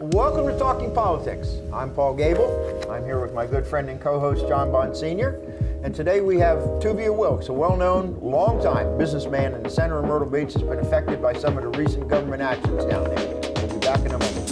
Welcome to Talking Politics. I'm Paul Gable. I'm here with my good friend and co-host John Bond Sr. And today we have Tuvia Wilkes, a well-known, long-time businessman in the center of Myrtle Beach has been affected by some of the recent government actions down there. We'll be back in a moment.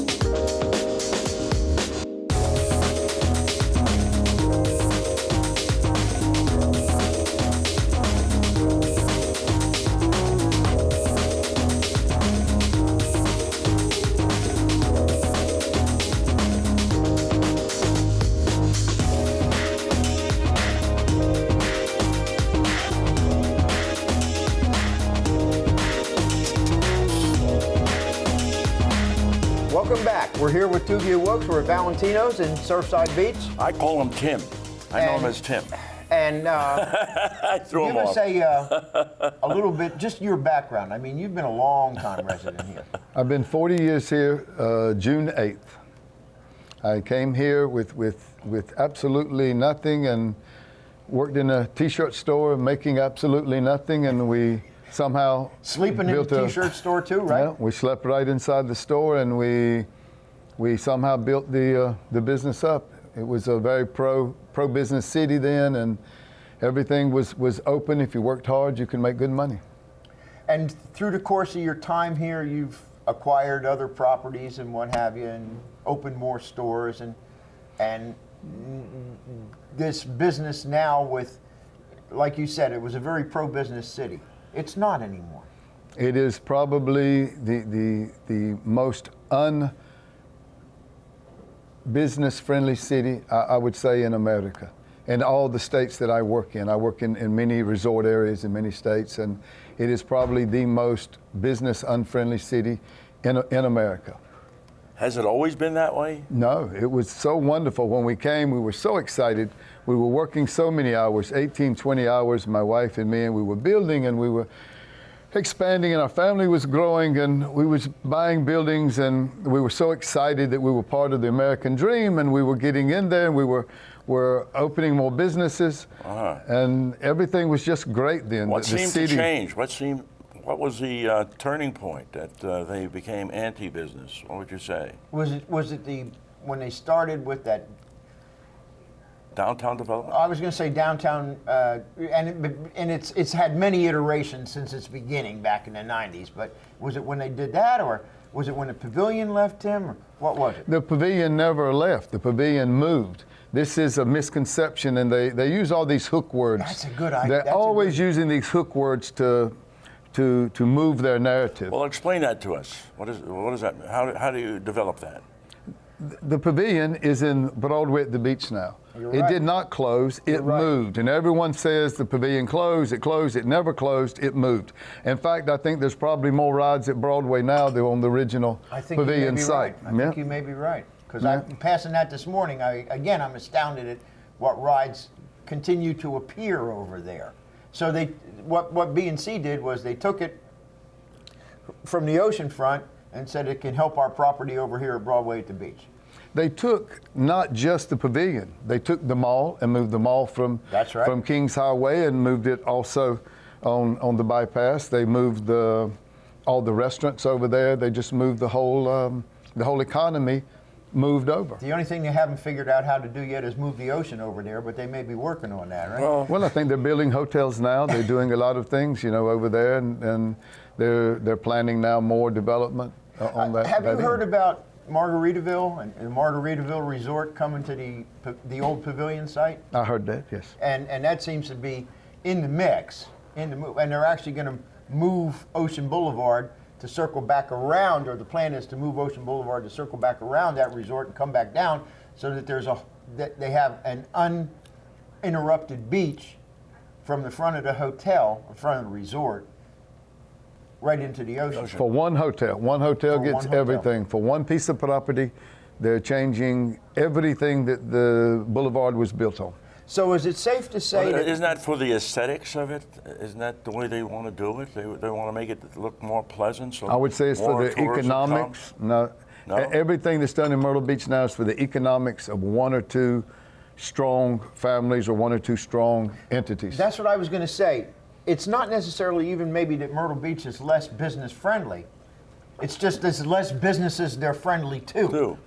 Welcome back. We're here with Tuvia Wilkes. We're at Valentino's in Surfside Beach. I call him Tim. I know him as Tim. And I threw him give off. us a little bit, just your background. I mean, you've been a long-time resident here. I've been 40 years here, June 8th. I came here with absolutely nothing and worked in a T-shirt store making absolutely nothing, and we somehow Sleeping in a T-shirt store too, right? Yeah, we slept right inside the store, and we somehow built the business up. It was a very pro-business city then, and everything was open. If you worked hard, you could make good money. And through the course of your time here, you've acquired other properties and what have you, and opened more stores, and this business now with, like you said, it was a very pro-business city. It's not anymore. It is probably the most un-business-friendly city, I would say, in America. In all the states that I work in. I work in many resort areas in many states, and it is probably the most business-unfriendly city in America. Has it always been that way? No, it was so wonderful. When we came, we were so excited. We were working so many hours, 18, 20 hours, my wife and me, and we were building and we were expanding, and our family was growing, and we was buying buildings, and we were so excited that we were part of the American dream, and we were getting in there, and we were opening more businesses, and everything was just great then. What seemed to change? What was the turning point that they became anti-business? What would you say? Was it when they started with that downtown development? I was going to say downtown, and it's had many iterations since its beginning back in the 90s. But was it when they did that, or was it when the pavilion left, Tim, or what was it? The pavilion never left. The pavilion moved. This is a misconception, and they use all these hook words. That's a good idea. They're always using these hook words to move their narrative. Well, explain that to us. What is that? How do you develop that? The pavilion is in Broadway at the beach now. It did not close, it moved. And everyone says the pavilion closed, it never closed, it moved. In fact, I think there's probably more rides at Broadway now than on the original pavilion site. I think you may be right. Because I'm passing that this morning, I'm astounded at what rides continue to appear over there. So what B&C did was they took it from the ocean front and said it can help our property over here at Broadway at the beach. They took not just the pavilion, they took the mall and moved the mall from Kings Highway and moved it also on the bypass. They moved all the restaurants over there. They just moved the whole economy moved over. The only thing they haven't figured out how to do yet is move the ocean over there, but they may be working on that, right? Well, I think they're building hotels now. They're doing a lot of things, over there, and they're planning now more development on that. Have you heard about Margaritaville and the Margaritaville Resort coming to the old pavilion site? I heard that, yes. And that seems to be in the mix, and they're actually going to move Ocean Boulevard to circle back around, or the plan is to move Ocean Boulevard to circle back around that resort and come back down, so that they have an uninterrupted beach from the front of the hotel, in front of the resort, right into the ocean. For one hotel gets everything. For one piece of property, they're changing everything that the boulevard was built on. So is it safe to say that... Isn't that for the aesthetics of it? Isn't that the way they want to do it? They want to make it look more pleasant? So I would say it's for the economics. No. Everything that's done in Myrtle Beach now is for the economics of one or two strong families or one or two strong entities. That's what I was going to say. It's not necessarily even maybe that Myrtle Beach is less business friendly. It's just there's less businesses they're friendly to.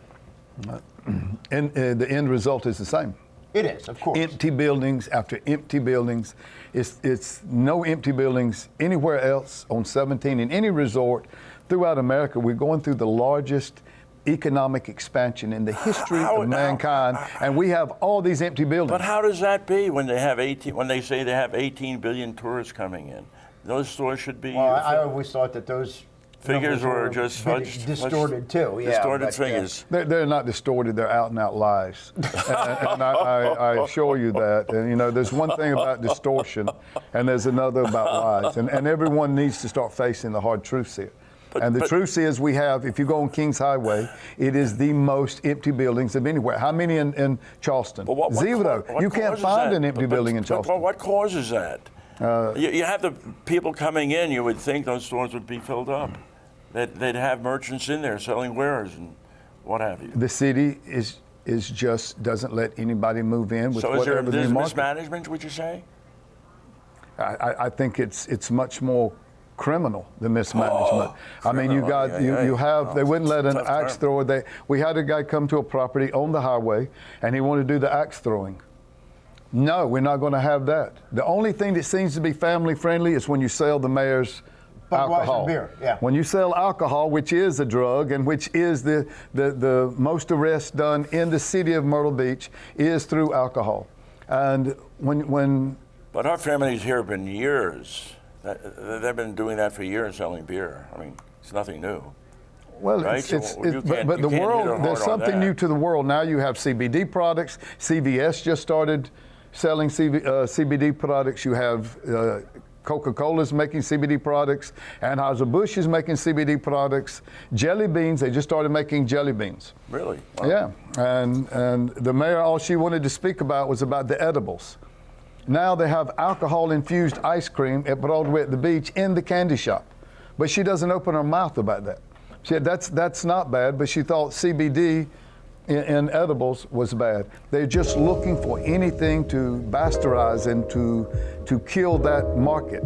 And the end result is the same. It is, of course. Empty buildings after empty buildings. It's no empty buildings anywhere else on 17 in any resort throughout America. We're going through the largest economic expansion in the history of mankind, and we have all these empty buildings. But how does that be when they have 18? When they say they have 18 billion tourists coming in? Those stores should be. Well, I always thought that those figures were just distorted too. Yeah, distorted figures. They're not distorted. They're out and out lies, and I assure you that. And you know, there's one thing about distortion, and there's another about lies, and everyone needs to start facing the hard truths here. And the truth is, we have, if you go on Kings Highway, it is the most empty buildings of anywhere. How many in Charleston? Zero. You can't find an empty building in Charleston. But what causes that? You have the people coming in, you would think those stores would be filled up. They'd have merchants in there selling wares and what have you. The city is just doesn't let anybody move in with whatever the there's market. mismanagement, would you say? I think it's much more criminal, the mismanagement. I mean, you have they wouldn't let an axe thrower. We had a guy come to a property on the highway, and he wanted to do the axe throwing. No, we're not going to have that. The only thing that seems to be family friendly is when you sell the mayor's alcohol. Beer, yeah. When you sell alcohol, which is a drug and which is the most arrests done in the city of Myrtle Beach is through alcohol. And when But our families here have been years. They've been doing that for years, selling beer. I mean, it's nothing new. Well, right? But the world, there's something new to the world. Now you have CBD products. CVS just started selling CBD products. You have Coca-Cola's making CBD products. Anheuser-Busch is making CBD products. Jelly beans, they just started making jelly beans. Really? Wow. Yeah. And the mayor, all she wanted to speak about was about the edibles. Now they have alcohol-infused ice cream at Broadway at the beach in the candy shop. But she doesn't open her mouth about that. She said that's not bad, but she thought CBD in edibles was bad. They're just looking for anything to bastardize and to kill that market.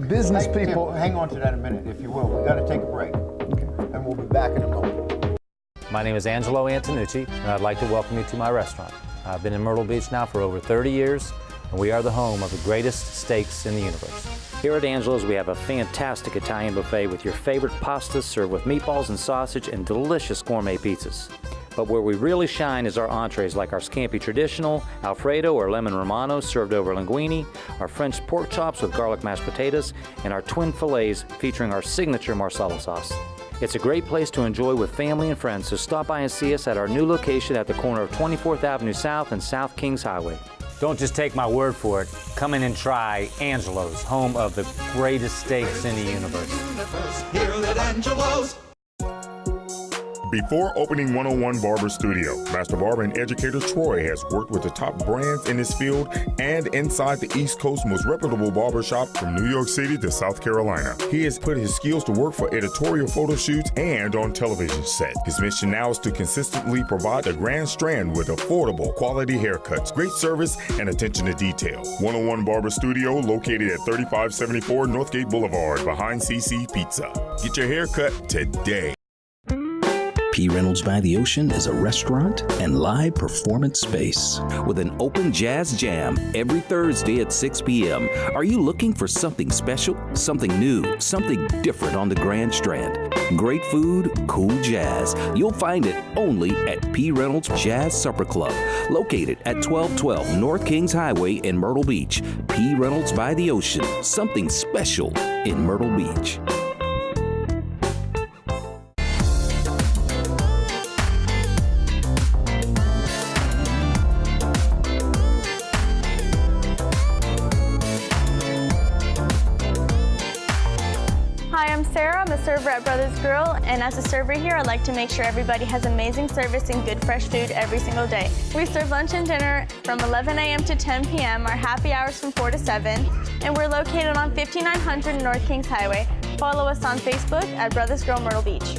Business people... Hang on to that a minute, if you will. We've got to take a break, and we'll be back in a moment. My name is Angelo Antonucci, and I'd like to welcome you to my restaurant. I've been in Myrtle Beach now for over 30 years, and we are the home of the greatest steaks in the universe. Here at Angelo's, we have a fantastic Italian buffet with your favorite pastas served with meatballs and sausage and delicious gourmet pizzas. But where we really shine is our entrees like our scampi traditional, Alfredo or lemon romano served over linguine, our French pork chops with garlic mashed potatoes, and our twin fillets featuring our signature marsala sauce. It's a great place to enjoy with family and friends, so stop by and see us at our new location at the corner of 24th Avenue South and South Kings Highway. Don't just take my word for it. Come in and try Angelo's, home of the greatest steaks in the universe. Here at Angelo's. Before opening 101 Barber Studio, Master Barber and educator Troy has worked with the top brands in his field and inside the East Coast most reputable barbershop from New York City to South Carolina. He has put his skills to work for editorial photo shoots and on television sets. His mission now is to consistently provide a grand strand with affordable, quality haircuts, great service, and attention to detail. 101 Barber Studio, located at 3574 Northgate Boulevard, behind CC Pizza. Get your haircut today. P. Reynolds by the Ocean is a restaurant and live performance space with an open jazz jam every Thursday at 6 p.m. Are you looking for something special, something new, something different on the Grand Strand? Great food, cool jazz. You'll find it only at P. Reynolds Jazz Supper Club, located at 1212 North Kings Highway in Myrtle Beach. P. Reynolds by the Ocean, something special in Myrtle Beach. I'm a server at Brothers Grill, and as a server here, I like to make sure everybody has amazing service and good fresh food every single day. We serve lunch and dinner from 11 a.m. to 10 p.m., our happy hours from 4 to 7, and we're located on 5900 North Kings Highway. Follow us on Facebook at Brothers Grill Myrtle Beach.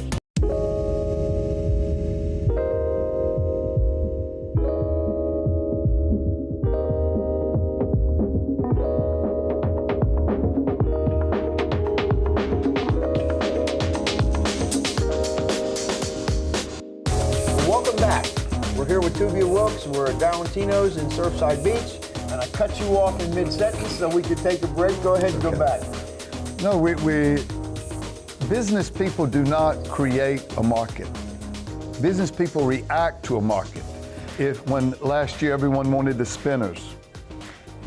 Welcome back. We're here with Tuvia Wilkes. We're at Valentino's in Surfside Beach. And I cut you off in mid-sentence so we could take a break. Go ahead and go back. No, business people do not create a market. Business people react to a market. When last year everyone wanted the spinners,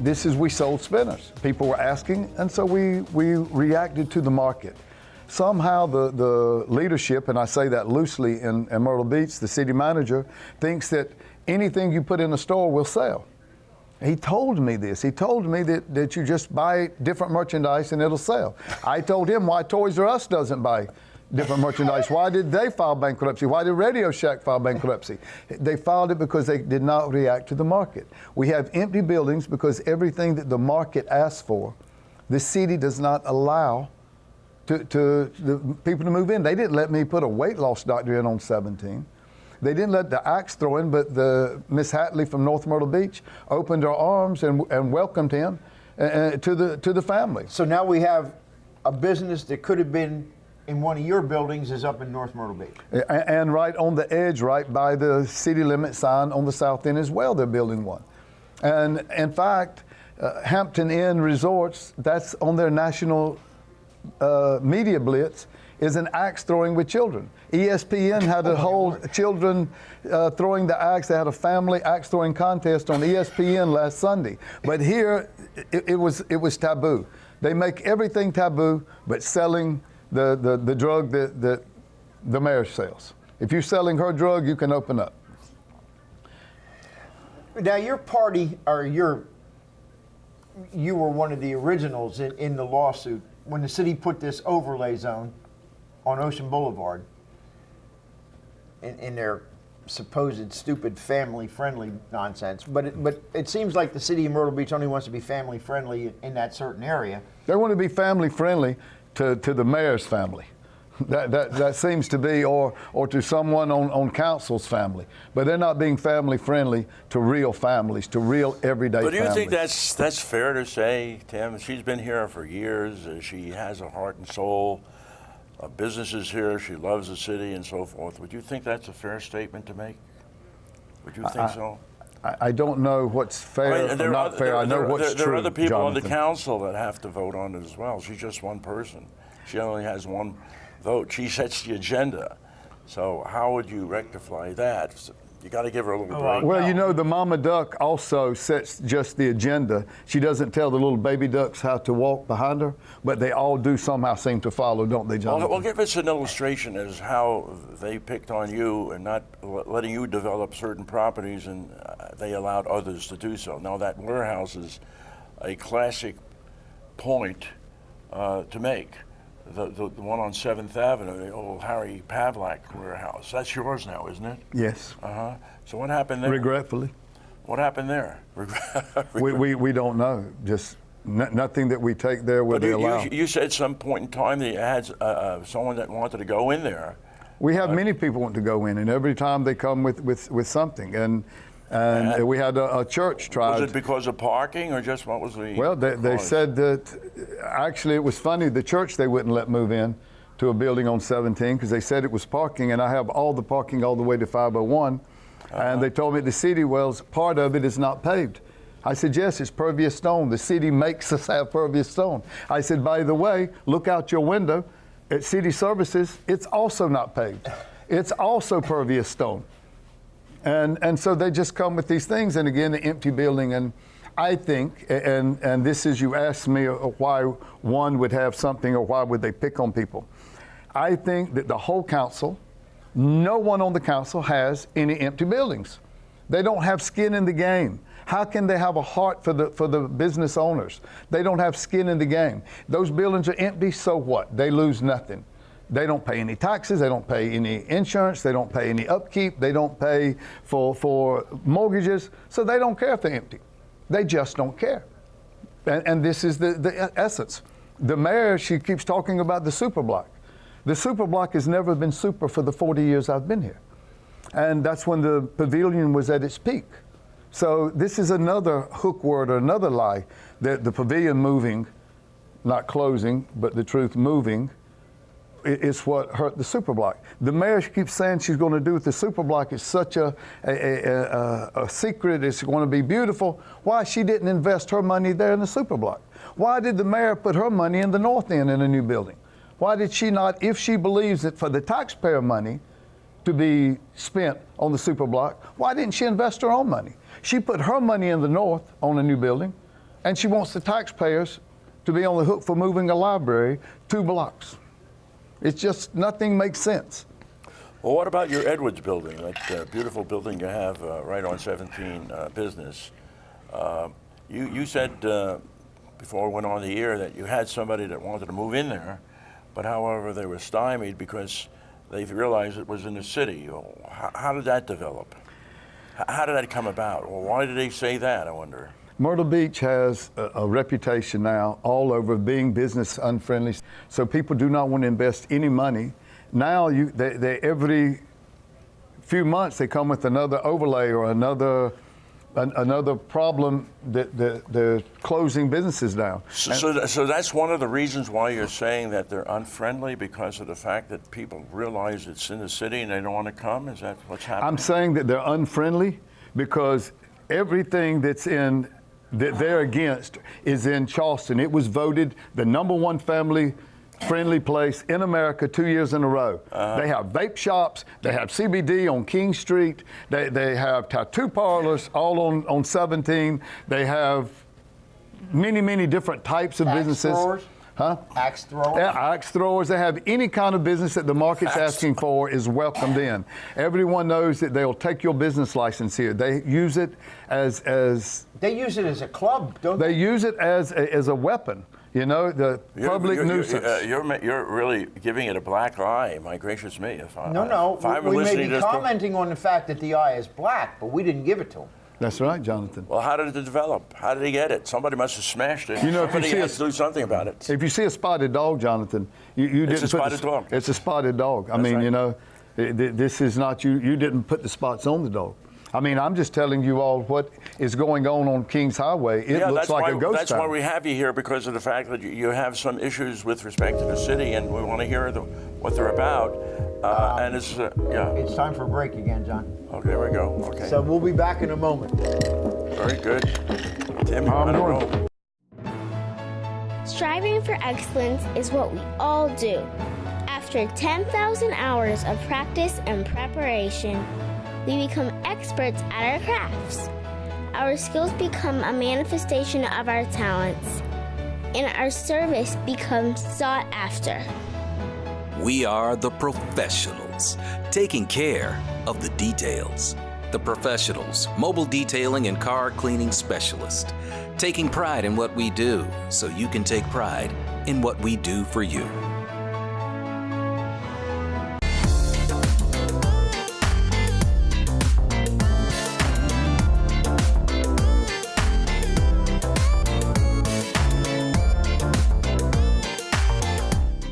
we sold spinners. People were asking, and so we reacted to the market. Somehow the leadership, and I say that loosely in Myrtle Beach, the city manager, thinks that anything you put in a store will sell. He told me this. He told me that you just buy different merchandise and it'll sell. I told him why Toys R Us doesn't buy different merchandise. Why did they file bankruptcy? Why did Radio Shack file bankruptcy? They filed it because they did not react to the market. We have empty buildings because everything that the market asks for, the city does not allow to the people to move in. They didn't let me put a weight loss doctor in on 17. They didn't let the axe throw in, but Miss Hatley from North Myrtle Beach opened her arms and welcomed him to the family. So now we have a business that could have been in one of your buildings is up in North Myrtle Beach. And right on the edge, right by the city limit sign on the south end as well, they're building one. And in fact, Hampton Inn Resorts, that's on their national media blitz, is an axe throwing with children. ESPN had a whole children throwing the axe. They had a family axe throwing contest on ESPN last Sunday. But here, it was taboo. They make everything taboo, but selling the drug that the mayor sells. If you're selling her drug, you can open up. Now your party, or you were one of the originals in the lawsuit when the city put this overlay zone on Ocean Boulevard in their supposed stupid family-friendly nonsense. But it seems like the city of Myrtle Beach only wants to be family-friendly in that certain area. They want to be family-friendly to the mayor's family. That seems to be, or to someone on council's family. But they're not being family-friendly to real families, to real everyday families. But do you think that's fair to say, Tim? She's been here for years. She has a heart and soul. Business is here. She loves the city and so forth. Would you think that's a fair statement to make? Would you think so? I don't know what's fair or not fair. I know what's true. There are other people on the Jonathan. council that have to vote on it as well. She's just one person. She only has one vote. She sets the agenda. So how would you rectify that? You got to give her a little break. Well, you know, the mama duck also sets just the agenda. She doesn't tell the little baby ducks how to walk behind her, but they all do somehow seem to follow, don't they, Jonathan? Well, give us an illustration as how they picked on you and not letting you develop certain properties, and they allowed others to do so. Now, that warehouse is a classic point to make. The one on 7th Avenue, the old Harry Pavlak warehouse. That's yours now, isn't it? Yes. Uh-huh. So what happened there? Regretfully. What happened there? We don't know. Just nothing that we take there where they allow. You said at some point in time that you had someone that wanted to go in there. We have many people want to go in, and every time they come with something. And we had a church try. Was it because of parking, or just what was the? Well, they said that actually it was funny. The church they wouldn't let move in to a building on 17 because they said it was parking, and I have all the parking all the way to 501. And they told me at the city, well, part of it is not paved. I said, yes, it's pervious stone. The city makes us have pervious stone. I said, by the way, look out your window at city services. It's also not paved. It's also pervious stone. And so they just come with these things, and again, the empty building. And I think, and this is, you asked me why one would have something or why would they pick on people. I think that the whole council, no one on the council has any empty buildings. They don't have skin in the game. How can they have a heart for the business owners? They don't have skin in the game. Those buildings are empty, so what? They lose nothing. They don't pay any taxes, they don't pay any insurance, they don't pay any upkeep, they don't pay for mortgages, so they don't care if they're empty. They just don't care. And this is the essence. The mayor, she keeps talking about the super block. The super block has never been super for the 40 years I've been here. And that's when the pavilion was at its peak. So this is another hook word or another lie, that the pavilion moving, not closing, but the truth moving, it's what hurt the superblock. The mayor keeps saying she's going to do with the superblock. It's such a secret. It's going to be beautiful. Why she didn't invest her money there in the superblock? Why did the mayor put her money in the North End in a new building? Why did she not, if she believes that for the taxpayer money to be spent on the superblock, why didn't she invest her own money? She put her money in the North on a new building, and she wants the taxpayers to be on the hook for moving a library 2 blocks. It's just, nothing makes sense. Well, what about your Edwards building, that beautiful building you have right on 17 Business? You said before we went on the air that you had somebody that wanted to move in there, but however they were stymied because they realized it was in the city. How did that develop? How did that come about? Well, why did they say that, I wonder? Myrtle Beach has a reputation now all over being business unfriendly, so people do not want to invest any money. Now they every few months they come with another overlay or another problem that they're closing businesses down. So that's one of the reasons why you're saying that they're unfriendly, because of the fact that people realize it's in the city and they don't want to come? Is that what's happening? I'm saying that they're unfriendly because everything that they're against is in Charleston. It was voted the #1 family-friendly place in America 2 years in a row. They have vape shops, they have CBD on King Street, they have tattoo parlors all on 17, they have many different types of businesses. Throwers? Huh? Axe throwers? Yeah, axe throwers. They have any kind of business that the market's asking for is welcomed in. Everyone knows that they'll take your business license here. They use it as They use it as a club, don't they? They use it as a weapon. You know, the public nuisance. You're really giving it a black eye. My gracious me! No. We may be commenting on the fact that the eye is black, but we didn't give it to him. That's right, Jonathan. Well, how did it develop? How did he get it? Somebody must have smashed it. You know, if you Somebody see has to do something about it. If you see a spotted dog, Jonathan, you didn't It's a spotted dog. It's a spotted dog. I mean, right. you know, this is not you. You didn't put the spots on the dog. I mean, I'm just telling you all what is going on Kings Highway. It looks like a ghost town. That's why we have you here, because of the fact that you have some issues with respect to the city, and we want to hear what they're about. And it's It's time for a break again, John. Okay, there we go. Okay. So we'll be back in a moment. Very good. Tim, you're on a roll. Striving for excellence is what we all do. After 10,000 hours of practice and preparation, we become experts at our crafts. Our skills become a manifestation of our talents, and our service becomes sought after. We are the professionals, taking care of the details. The Professionals, mobile detailing and car cleaning specialist, taking pride in what we do so you can take pride in what we do for you.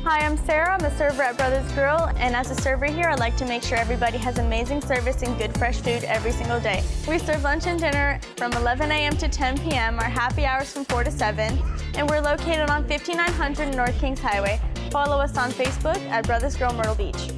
Hi, I'm Sarah. I'm a server at Brothers Grill, and as a server here, I like to make sure everybody has amazing service and good fresh food every single day. We serve lunch and dinner from 11 a.m. to 10 p.m., our happy hours from 4 to 7, and we're located on 5900 North Kings Highway. Follow us on Facebook at Brothers Grill Myrtle Beach.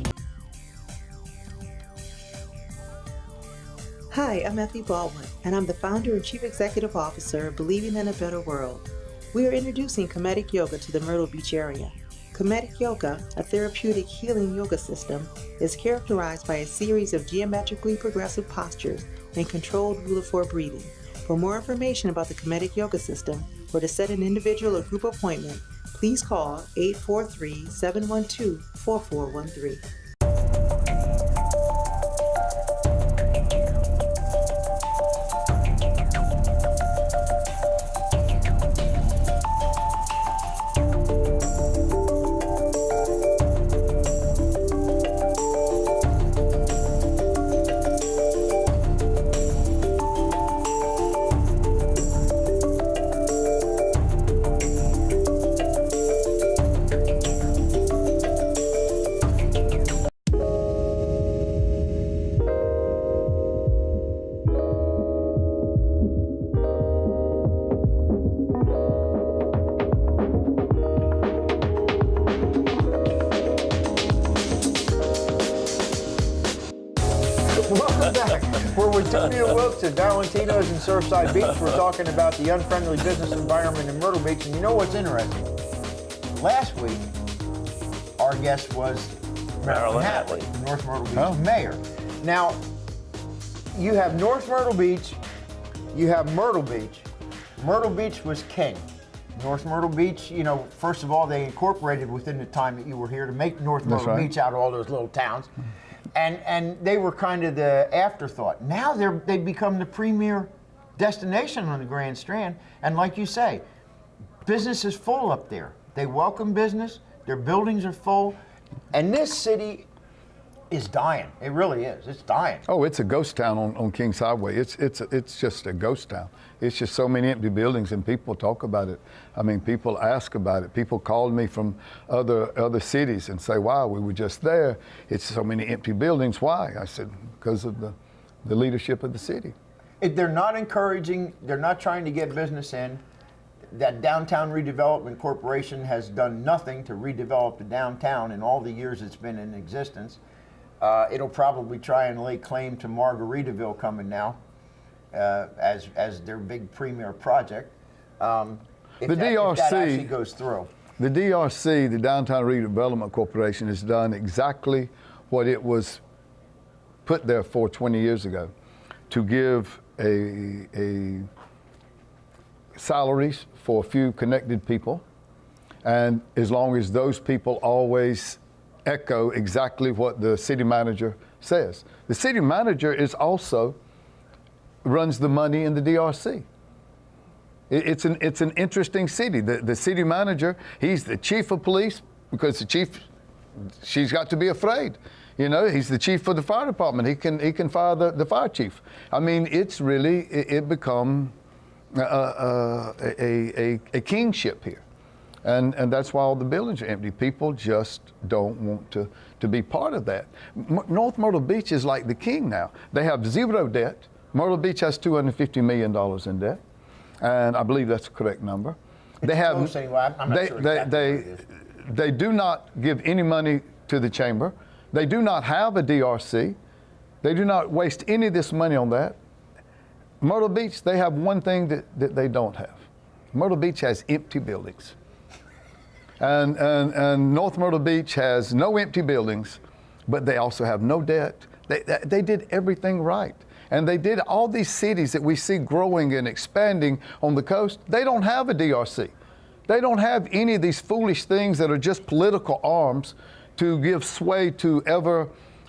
Hi, I'm Effie Baldwin, and I'm the founder and chief executive officer of Believing in a Better World. We are introducing Comedic Yoga to the Myrtle Beach area. Comedic Yoga, a therapeutic healing yoga system, is characterized by a series of geometrically progressive postures and controlled rule of 4 breathing. For more information about the Comedic Yoga system or to set an individual or group appointment, please call 843-712-4413. Welcome back. We're with Tony Wilkes at Valentino's in Surfside Beach. We're talking about the unfriendly business environment in Myrtle Beach. And you know what's interesting? Last week, our guest was Marilyn Hatley, the North Myrtle Beach mayor. Now, you have North Myrtle Beach, you have Myrtle Beach. Myrtle Beach was king. North Myrtle Beach, you know, first of all, they incorporated within the time that you were here to make North Myrtle Beach out of all those little towns. And they were kind of the afterthought. Now they've become the premier destination on the Grand Strand. And like you say, business is full up there. They welcome business, their buildings are full, and this city is dying. It really is. It's dying. Oh, it's a ghost town on Kings Highway. It's just a ghost town. It's just so many empty buildings, and people talk about it. I mean, people ask about it. People called me from other cities and say, "Wow, we were just there. It's so many empty buildings. Why?" I said, "Because of the leadership of the city." They're not encouraging. They're not trying to get business in. That Downtown Redevelopment Corporation has done nothing to redevelop the downtown in all the years it's been in existence. It'll probably try and lay claim to Margaritaville coming now as their big premier project. If that actually goes through. The DRC, the Downtown Redevelopment Corporation, has done exactly what it was put there for 20 years ago, to give a salaries for a few connected people, and as long as those people always echo exactly what the city manager says. The city manager is also runs the money in the DRC. It's an interesting city. The city manager, he's the chief of police, because the chief, she's got to be afraid. You know, he's the chief of the fire department. He can fire the fire chief. I mean, it's really it become a kingship here. And that's why all the buildings are empty. People just don't want to be part of that. North Myrtle Beach is like the king now. They have zero debt. Myrtle Beach has $250 million in debt, and I believe that's the correct number. They have. Anyway. I'm not sure exactly they do not give any money to the chamber. They do not have a DRC. They do not waste any of this money on that. Myrtle Beach, they have one thing that they don't have. Myrtle Beach has empty buildings. And North Myrtle Beach has no empty buildings, but they also have no debt. They did everything right. And they did all these cities that we see growing and expanding on the coast. They don't have a DRC. They don't have any of these foolish things that are just political arms to give sway to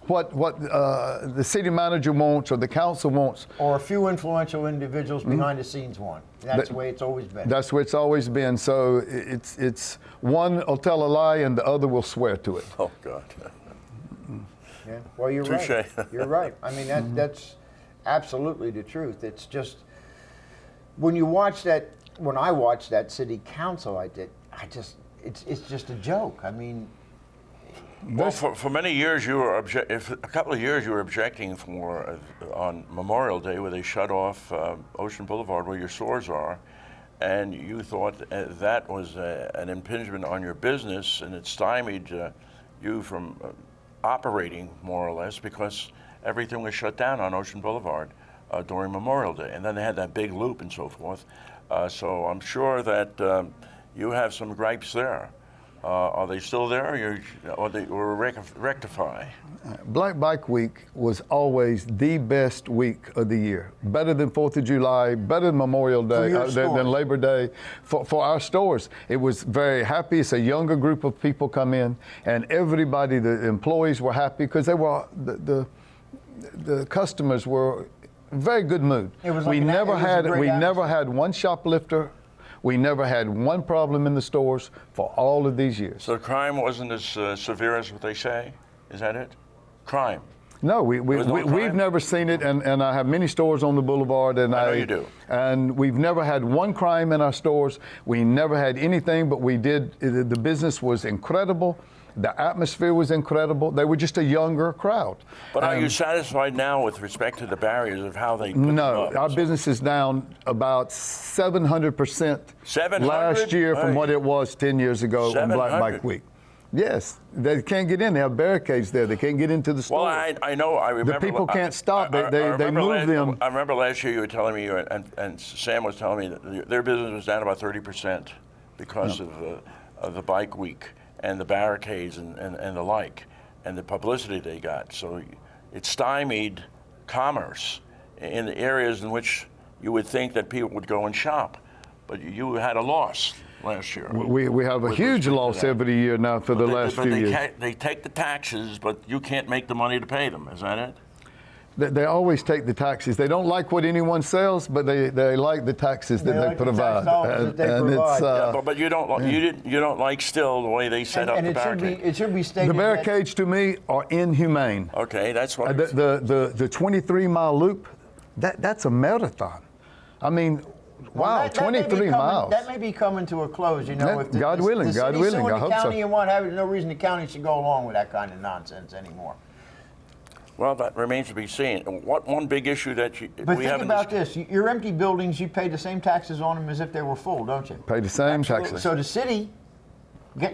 what the city manager wants or the council wants. Or a few influential individuals behind the scenes want. That's the way it's always been. That's the way it's always been. So it's one will tell a lie and the other will swear to it. Oh, God. Yeah. Well, you're Touché. right. You're right. I mean, that's absolutely the truth. It's just, when I watched that city council, it's just a joke. I mean, well, for many years you were a couple of years you were objecting for on Memorial Day, where they shut off Ocean Boulevard where your stores are, and you thought that was an impingement on your business, and it stymied you from operating more or less, because everything was shut down on Ocean Boulevard during Memorial Day, and then they had that big loop and so forth. So I'm sure that you have some gripes there. Are they still there, or rectify? Black Bike Week was always the best week of the year. Better than 4th of July, better than Memorial Day, than Labor Day. For our stores, it was very happy. It's a younger group of people come in, and everybody, the employees were happy, because they were the customers were in very good mood. We never had one shoplifter. We never had one problem in the stores for all of these years. So crime wasn't as severe as what they say? Is that it? Crime? No, we've never seen it, and I have many stores on the boulevard, and I know you do. And we've never had one crime in our stores. We never had anything, but the business was incredible. The atmosphere was incredible. They were just a younger crowd. But are you satisfied now with respect to the barriers of how they put them up? Our business is down about 700% 700? last year from what it was 10 years ago on Black Bike Week. Yes, they can't get in. They have barricades there. They can't get into the store. Well, I know. I remember. The people can't stop. They move them. I remember last year you were telling me, and Sam was telling me that their business was down about 30% because of the bike week and the barricades and the like, and the publicity they got. So it stymied commerce in the areas in which you would think that people would go and shop, but you had a loss last year. We have a huge loss every year now for the last few years. They take the taxes, but you can't make the money to pay them. Is that it? They always take the taxes. They don't like what anyone sells, but they like the taxes that they provide. But you don't like still the way they set up the barricade. It should be stated. The barricades to me are inhumane. Okay, that's what. The 23-mile loop, that's a marathon. I mean, wow, 23 miles. That may be coming to a close, you know. If God willing, I hope so. The county and what have you, no reason the county should go along with that kind of nonsense anymore. Well, that remains to be seen. What one big issue that we have? But think about this: your empty buildings, you pay the same taxes on them as if they were full, don't you? Pay the same taxes. So the city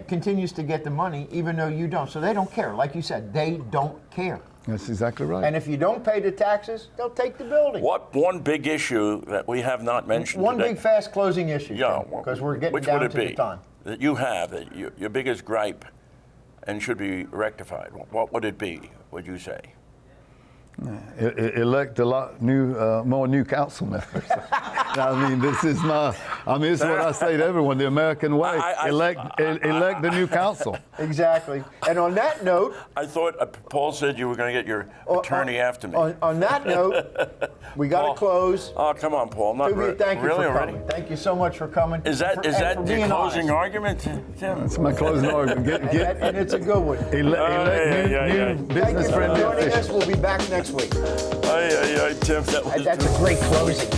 continues to get the money, even though you don't. So they don't care. Like you said, they don't care. That's exactly right. And if you don't pay the taxes, they'll take the building. What one big issue that we have not mentioned One today? big fast closing issue. Yeah, because we're getting which down would to it be the time. that you have that your biggest gripe and should be rectified? What would it be? Would you say? Elect a lot more new council members. I mean, this is what I say to everyone: the American way. Elect the new council. Exactly. And on that note, I thought Paul said you were going to get your attorney after me. On that note, we got to close. Oh, come on, Paul. Not really. Thank you really for already. coming. Thank you so much for coming. Is that your closing argument, Tim? That's my closing argument. And it's a good one. Elect new business-friendly officials. Joining us. We'll be back next week. Tim, that's a great closing.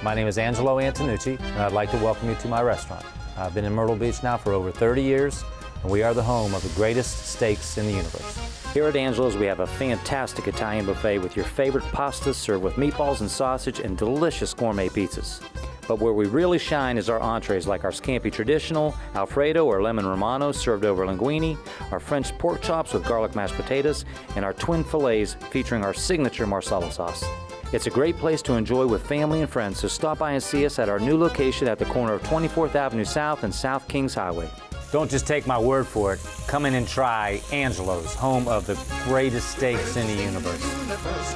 My name is Angelo Antonucci, and I'd like to welcome you to my restaurant. I've been in Myrtle Beach now for over 30 years, and we are the home of the greatest steaks in the universe. Here at Angelo's, we have a fantastic Italian buffet with your favorite pastas served with meatballs and sausage and delicious gourmet pizzas. But where we really shine is our entrees like our scampi traditional, Alfredo or lemon romano served over linguine, our French pork chops with garlic mashed potatoes, and our twin fillets featuring our signature marsala sauce. It's a great place to enjoy with family and friends, so stop by and see us at our new location at the corner of 24th Avenue South and South Kings Highway. Don't just take my word for it. Come in and try Angelo's, home of the greatest steaks in the universe.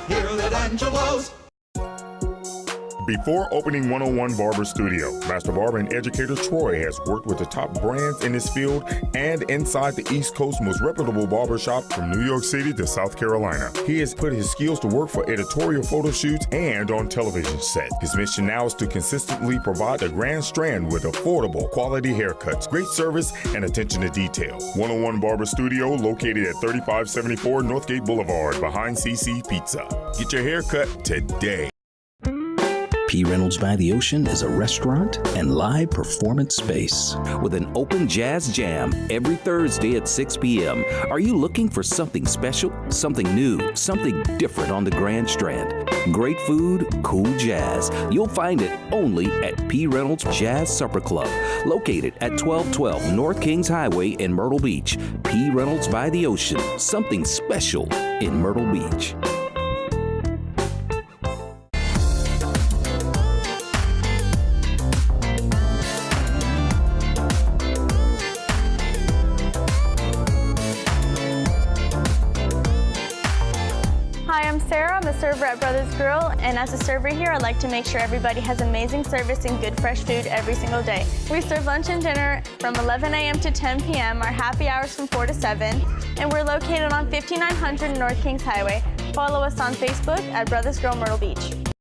Here at Angelo's. Before opening 101 Barber Studio, Master Barber and educator Troy has worked with the top brands in his field and inside the East Coast's most reputable barbershop from New York City to South Carolina. He has put his skills to work for editorial photo shoots and on television set. His mission now is to consistently provide the Grand Strand with affordable, quality haircuts, great service, and attention to detail. 101 Barber Studio, located at 3574 Northgate Boulevard, behind CC Pizza. Get your haircut today. P. Reynolds by the Ocean is a restaurant and live performance space with an open jazz jam every Thursday at 6 p.m. Are you looking for something special, something new, something different on the Grand Strand? Great food, cool jazz. You'll find it only at P. Reynolds Jazz Supper Club, located at 1212 North Kings Highway in Myrtle Beach. P. Reynolds by the Ocean, something special in Myrtle Beach. Server at Brothers Grill, and as a server here, I like to make sure everybody has amazing service and good fresh food every single day. We serve lunch and dinner from 11 a.m. to 10 p.m., our happy hours from 4 to 7, and we're located on 5900 North Kings Highway. Follow us on Facebook at Brothers Grill Myrtle Beach.